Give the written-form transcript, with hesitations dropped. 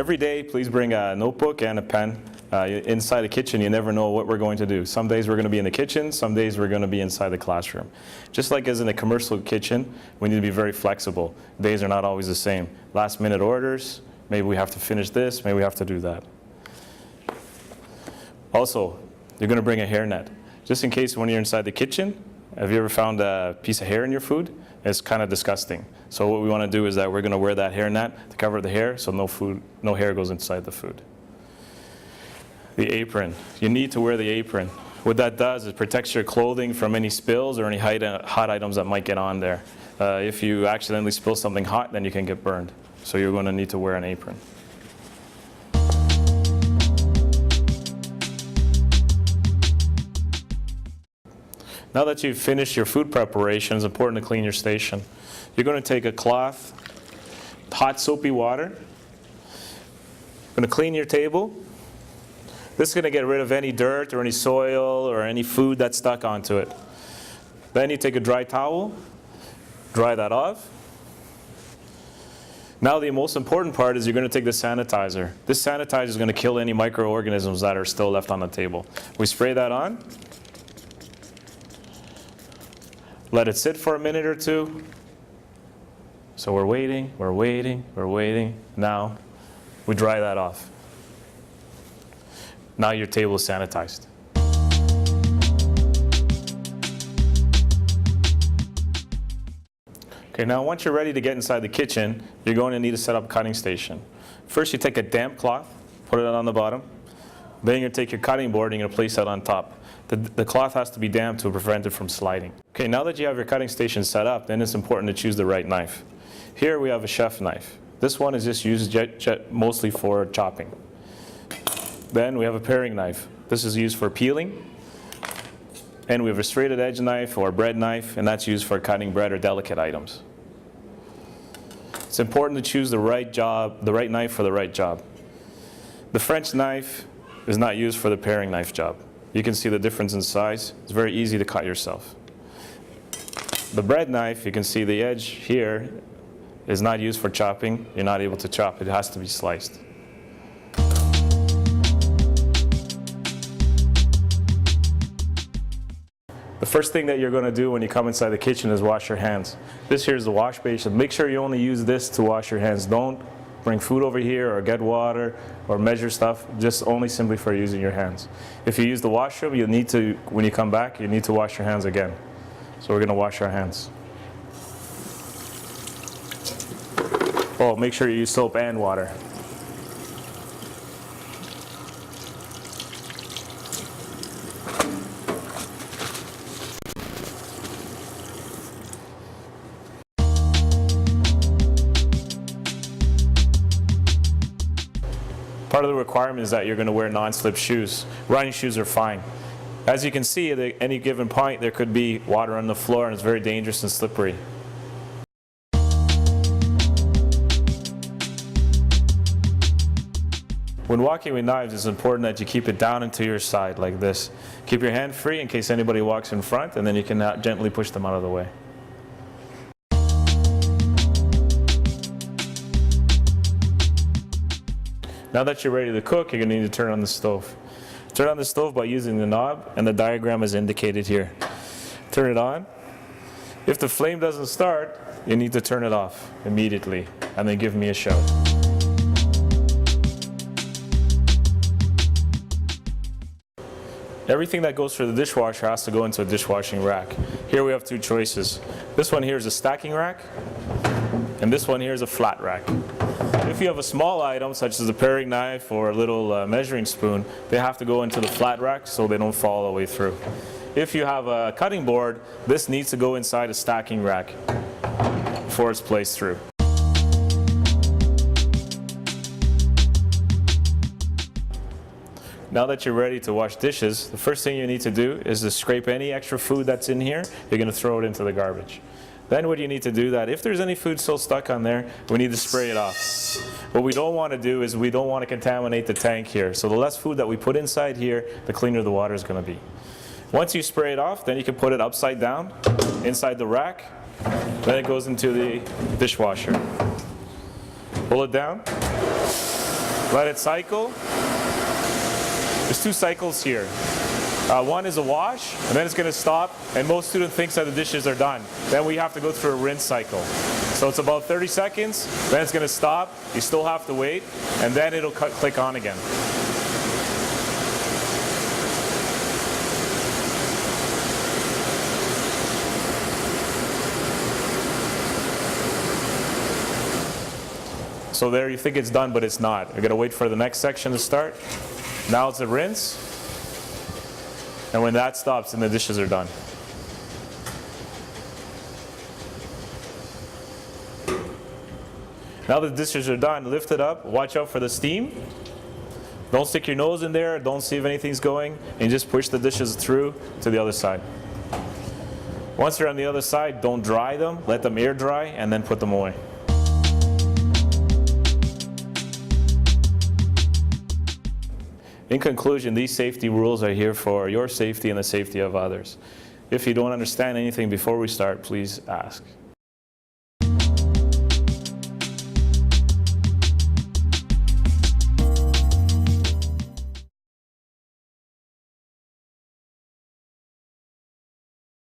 every day, please bring a notebook and a pen. Inside the kitchen, you never know what we're going to do. Some days we're going to be in the kitchen, some days we're going to be inside the classroom. Just like as in a commercial kitchen, we need to be very flexible. Days are not always the same. Last minute orders, maybe we have to finish this, maybe we have to do that. Also, you're going to bring a hairnet. Just in case when you're inside the kitchen, have you ever found a piece of hair in your food? It's kind of disgusting. So what we want to do is that we're going to wear that hairnet to cover the hair so no hair goes inside the food. The apron. You need to wear the apron. What that does is it protects your clothing from any spills or any hot items that might get on there. If you accidentally spill something hot, then you can get burned. So you're going to need to wear an apron. Now that you've finished your food preparation, it's important to clean your station. You're going to take a cloth, hot soapy water. You're going to clean your table. This is going to get rid of any dirt or any soil or any food that's stuck onto it. Then you take a dry towel, dry that off. Now the most important part is you're going to take the sanitizer. This sanitizer is going to kill any microorganisms that are still left on the table. We spray that on. Let it sit for a minute or two. So we're waiting, we're waiting, we're waiting. Now we dry that off. Now your table is sanitized. Okay, now once you're ready to get inside the kitchen, you're going to need to set up a cutting station. First you take a damp cloth, put it on the bottom. Then you're going to take your cutting board and you're going to place that on top. The cloth has to be damp to prevent it from sliding. Okay, now that you have your cutting station set up, then it's important to choose the right knife. Here we have a chef knife. This one is just used mostly for chopping. Then we have a paring knife. This is used for peeling. And we have a straight edge knife or a bread knife, and that's used for cutting bread or delicate items. It's important to choose the right knife for the right job. The French knife is not used for the paring knife job. You can see the difference in size. It's very easy to cut yourself. The bread knife, you can see the edge here is not used for chopping. You're not able to chop. It has to be sliced. The first thing that you're going to do when you come inside the kitchen is wash your hands. This here is the wash basin. Make sure you only use this to wash your hands. Don't bring food over here or get water or measure stuff, just only simply for using your hands. If you use the washroom, you need to, when you come back, you need to wash your hands again. So we're going to wash our hands. Oh, make sure you use soap and water. Part of the requirement is that you're going to wear non-slip shoes. Running shoes are fine. As you can see, at any given point, there could be water on the floor, and it's very dangerous and slippery. When walking with knives, it's important that you keep it down and to your side like this. Keep your hand free in case anybody walks in front, and then you can gently push them out of the way. Now that you're ready to cook, you're going to need to turn on the stove. Turn on the stove by using the knob, and the diagram is indicated here. Turn it on. If the flame doesn't start, you need to turn it off immediately, and then give me a shout. Everything that goes through the dishwasher has to go into a dishwashing rack. Here we have two choices. This one here is a stacking rack, and this one here is a flat rack. If you have a small item, such as a paring knife or a little measuring spoon, they have to go into the flat rack so they don't fall all the way through. If you have a cutting board, this needs to go inside a stacking rack before it's placed through. Now that you're ready to wash dishes, the first thing you need to do is to scrape any extra food that's in here. You're going to throw it into the garbage. Then what you need to do that if there's any food still stuck on there, we need to spray it off. What we don't want to do is we don't want to contaminate the tank here. So the less food that we put inside here, the cleaner the water is going to be. Once you spray it off, then you can put it upside down inside the rack. Then it goes into the dishwasher. Pull it down. Let it cycle. There's 2 cycles here. One is a wash, and then it's going to stop, and most students think that the dishes are done. Then we have to go through a rinse cycle. So it's about 30 seconds, then it's going to stop, you still have to wait, and then it'll click on again. So there you think it's done, but it's not. You're going to wait for the next section to start. Now it's a rinse. And when that stops, then the dishes are done. Now the dishes are done, lift it up, watch out for the steam. Don't stick your nose in there, don't see if anything's going, and just push the dishes through to the other side. Once they're on the other side, don't dry them, let them air dry, and then put them away. In conclusion, these safety rules are here for your safety and the safety of others. If you don't understand anything before we start, please ask.